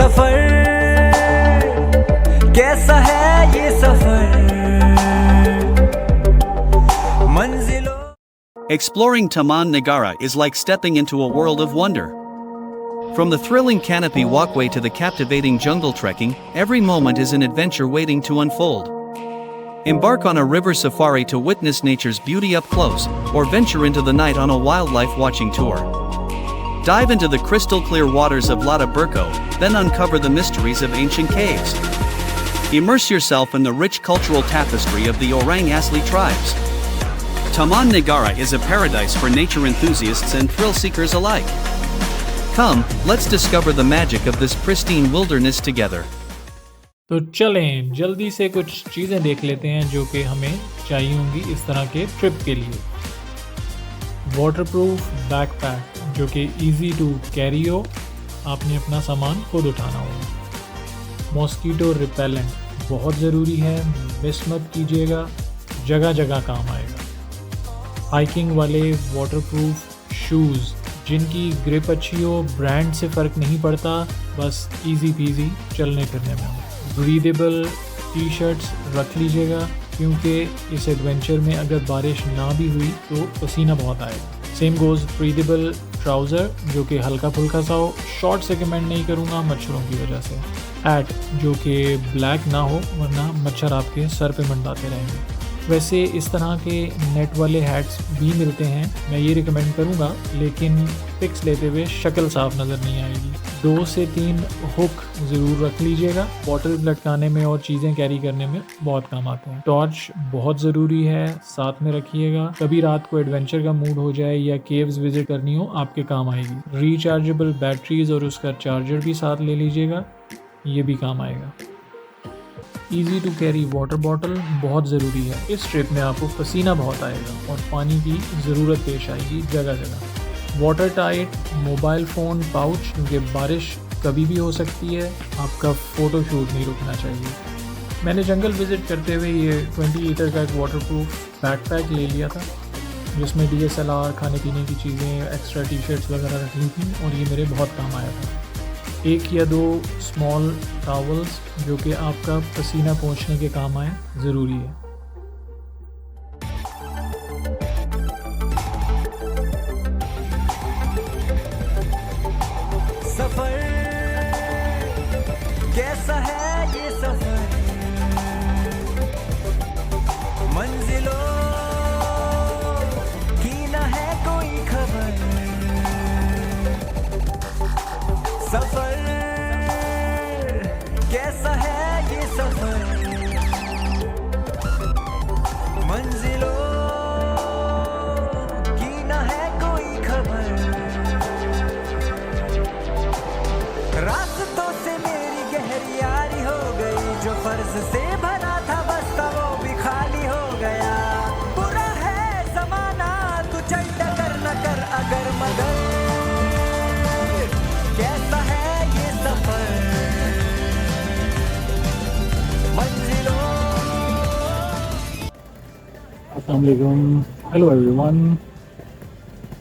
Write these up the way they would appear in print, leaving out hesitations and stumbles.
सफर कैसा है ये सफर मंजिलों Exploring Taman Nagara is like stepping into a world of wonder. From the thrilling canopy walkway to the captivating jungle trekking, every moment is an adventure waiting to unfold. Embark on a river safari to witness nature's beauty up close, or venture into the night on a wildlife watching tour. Dive into the crystal clear waters of Lata Burko, then uncover the mysteries of ancient caves. Immerse yourself in the rich cultural tapestry of the Orang Asli tribes. Taman Nagara is a paradise for nature enthusiasts and thrill seekers alike. Come, let's discover the magic of this pristine wilderness together. तो चलें जल्दी से कुछ चीज़ें देख लेते हैं जो कि हमें चाहिए होंगी इस तरह के ट्रिप के लिए। वाटरप्रूफ बैकपैक जो कि इजी टू कैरी हो, आपने अपना सामान खुद उठाना होगा। मॉस्कीटो रिपेलेंट बहुत ज़रूरी है, मिस मत कीजिएगा, जगह जगह काम आएगा। हाइकिंग वाले वाटरप्रूफ शूज़ जिनकी ग्रिप अच्छी हो, ब्रांड से फ़र्क नहीं पड़ता, बस इजी पीजी चलने फिरने में हो। ब्रीदेबल टी शर्ट्स रख लीजिएगा क्योंकि इस एडवेंचर में अगर बारिश ना भी हुई तो पसीना बहुत आएगा। सेम गोज़ ब्रीदेबल ट्राउज़र जो कि हल्का फुल्का सा हो, शॉर्ट से कमेंट नहीं करूँगा मच्छरों की वजह से। हैट जो कि ब्लैक ना हो वरना मच्छर आपके सर पे मंडाते रहेंगे। वैसे इस तरह के नेट वाले हैट्स भी मिलते हैं, मैं ये रिकमेंड करूँगा, लेकिन पिक्स लेते हुए शक्ल साफ नज़र नहीं आएगी। 2 से 3 हुक ज़रूर रख लीजिएगा, बॉटल लटकाने में और चीज़ें कैरी करने में बहुत काम आते हैं। टॉर्च बहुत ज़रूरी है, साथ में रखिएगा, कभी रात को एडवेंचर का मूड हो जाए या केव्स विज़िट करनी हो आपके काम आएगी। रिचार्जेबल बैटरीज और उसका चार्जर भी साथ ले लीजिएगा, ये भी काम आएगा। Easy to carry water bottle बहुत ज़रूरी है, इस ट्रिप में आपको पसीना बहुत आएगा और पानी की ज़रूरत पेश आएगी जगह जगह। Water tight mobile phone pouch क्योंकि बारिश कभी भी हो सकती है, आपका फ़ोटो शूट नहीं रुकना चाहिए। मैंने जंगल विज़िट करते हुए ये 20 लीटर का एक वाटरप्रूफ बैकपैक ले लिया था जिसमें DSLR, खाने पीने की चीज़ें, एक्स्ट्रा टी शर्ट्स वगैरह रख ली थी और ये मेरे बहुत काम आया था। 1 या 2 स्मॉल टॉवल्स जो कि आपका पसीना पोंछने के काम आए ज़रूरी है। सफर कैसा है ये सफर मंजिलों की न है कोई खबर सफर कैसा है ये सफर मंजिलों की न है कोई खबर रास्तों से मेरी गहरी यारी हो गई जो फर्ज से भरा था बस्ता वो भी खाली हो गया बुरा है जमाना तू चल डगर न कर अगर मगर कैसा है ये सफर मंजिलों। अस्सलाम वालेकुम, hello everyone,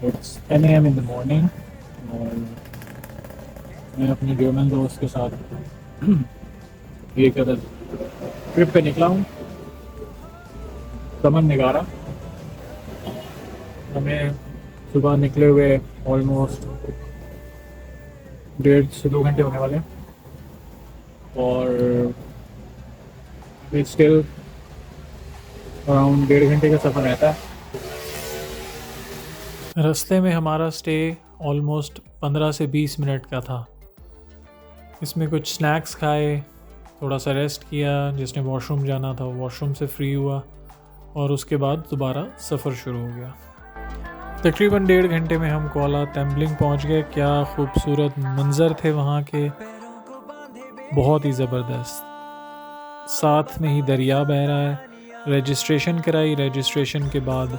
it's 10 AM in the morning और मैं अपने जर्मन दोस्त के साथ एक अदर ट्रिप पे निकला हूँ, तमन नगारा। हमें सुबह निकले हुए ऑलमोस्ट 1.5 से 2 घंटे होने वाले और स्टिल अराउंड 1.5 घंटे का सफ़र रहता है। रास्ते में हमारा स्टे ऑलमोस्ट 15 से 20 मिनट का था। इसमें कुछ स्नैक्स खाए, थोड़ा सा रेस्ट किया, जिसने वॉशरूम जाना था वॉशरूम से फ्री हुआ और उसके बाद दोबारा सफ़र शुरू हो गया। तकरीबन 1.5 घंटे में हम कोला तंबलिंग पहुंच गए। क्या खूबसूरत मंज़र थे वहाँ के, बहुत ही ज़बरदस्त। साथ में ही दरिया बह रहा है। रजिस्ट्रेशन कराई, रजिस्ट्रेशन के बाद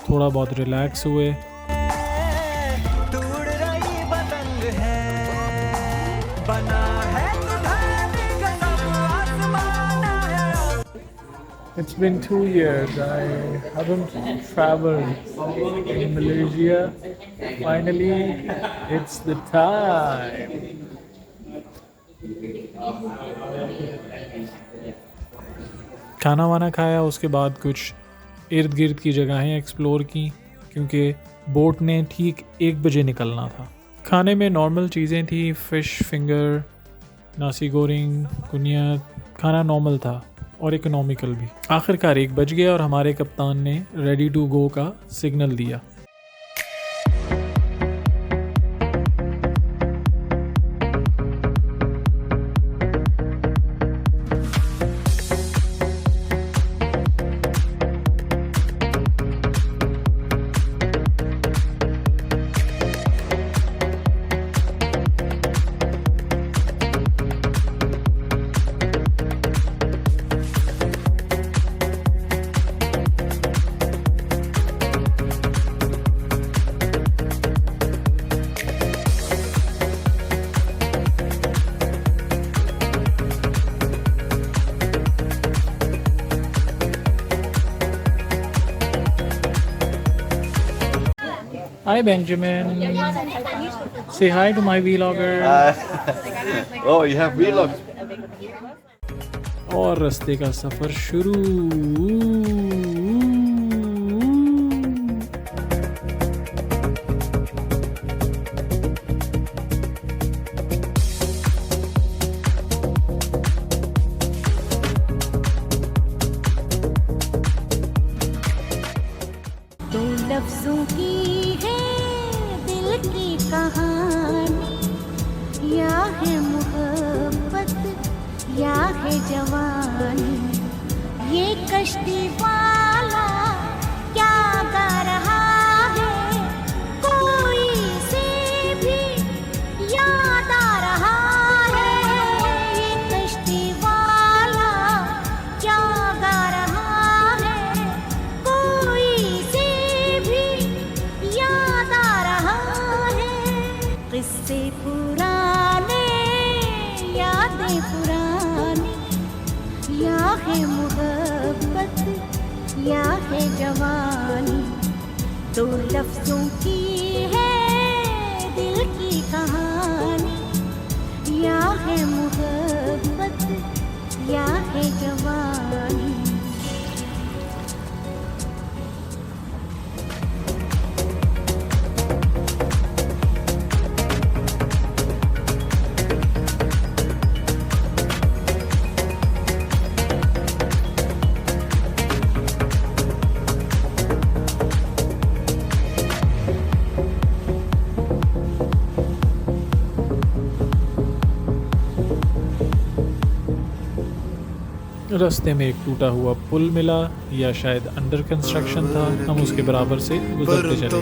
थोड़ा बहुत रिलैक्स हुए। It's been 2 years. I haven't traveled in Malaysia. Finally, it's the time. खाना वाना खाया, उसके बाद कुछ इर्द गिर्द की जगहें एक्सप्लोर की क्योंकि बोट ने ठीक 1 बजे निकलना था। खाने में नॉर्मल चीज़ें थी, फ़िश फिंगर, नासी गोरिंग, कुनियत। खाना नॉर्मल था और इकोनॉमिकल भी। आखिरकार 1 बज गया और हमारे कप्तान ने रेडी टू गो का सिग्नल दिया। Hi Benjamin. Say hi to my vlogger. Oh, you have vlogs. और रास्ते का सफर शुरू। दो लफ्जों की है दिल की कहानी, या है मोहब्बत या है जवानी। ये कश्ती वाला क्या गा रहा है, कोई से भी याद आ रहा है। ये कश्ती वाला क्या गा रहा है, कोई से भी याद आ रहा है। किस्से पुराने, यादें पुरानी, या है मोहब्बत या है जवानी। दो लफ्जों की है दिल की कहानी, या है मोहब्बत या है जवानी। रास्ते में एक टूटा हुआ पुल मिला, या शायद अंडर कंस्ट्रक्शन था। हम उसके बराबर से गुजरते चले गए।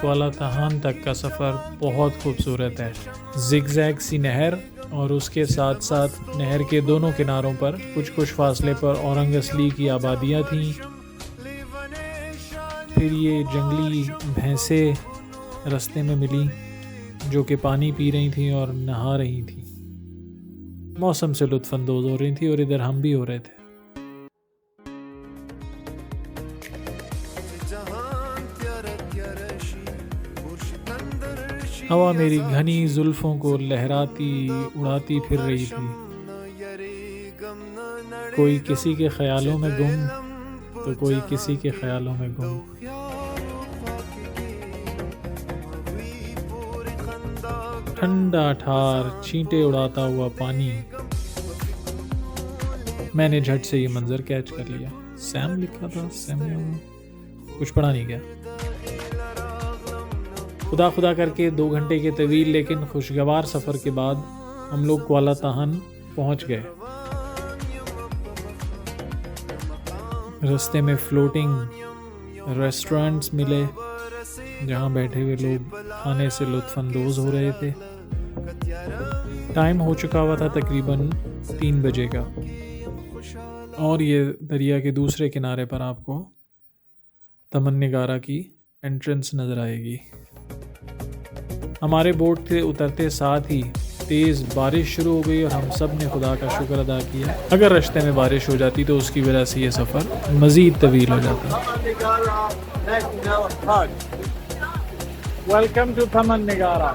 कुआला तहान तक का सफ़र बहुत खूबसूरत है। जिगजैग सी नहर और उसके साथ साथ नहर के दोनों किनारों पर कुछ कुछ फासले पर औरंग असली की आबादियाँ थीं। फिर ये जंगली भैंसें रास्ते में मिली जो कि पानी पी रही थीं और नहा रही थीं। मौसम से लुत्फ़अंदोज़ हो रही थी और इधर हम भी हो रहे थे। हवा मेरी घनी जुल्फ़ों को लहराती उड़ाती फिर रही थी। कोई किसी के ख्यालों में गुम तो कोई किसी के ख्यालों में गुम। ठंडा ठार छींटे उड़ाता हुआ पानी। मैंने झट से ये मंजर कैच कर लिया। सैम लिखा था, सैम कुछ पढ़ा नहीं गया। खुदा खुदा करके 2 घंटे के तवील लेकिन खुशगवार सफ़र के बाद हम लोग कुआला ताहन पहुंच गए। रास्ते में फ्लोटिंग रेस्टोरेंट्स मिले जहां बैठे हुए लोग खाने से लुत्फ़अंदोज़ हो रहे थे। टाइम हो चुका हुआ था तकरीबन 3 बजे का। और ये दरिया के दूसरे किनारे पर आपको तमन निगारा की एंट्रेंस नज़र आएगी। हमारे बोट से उतरते साथ ही तेज़ बारिश शुरू हो गई और हम सब ने खुदा का शुक्र अदा किया। अगर रास्ते में बारिश हो जाती तो उसकी वजह से ये सफ़र मज़ीद तवील हो जाता। वेलकम टू तमन निगारा।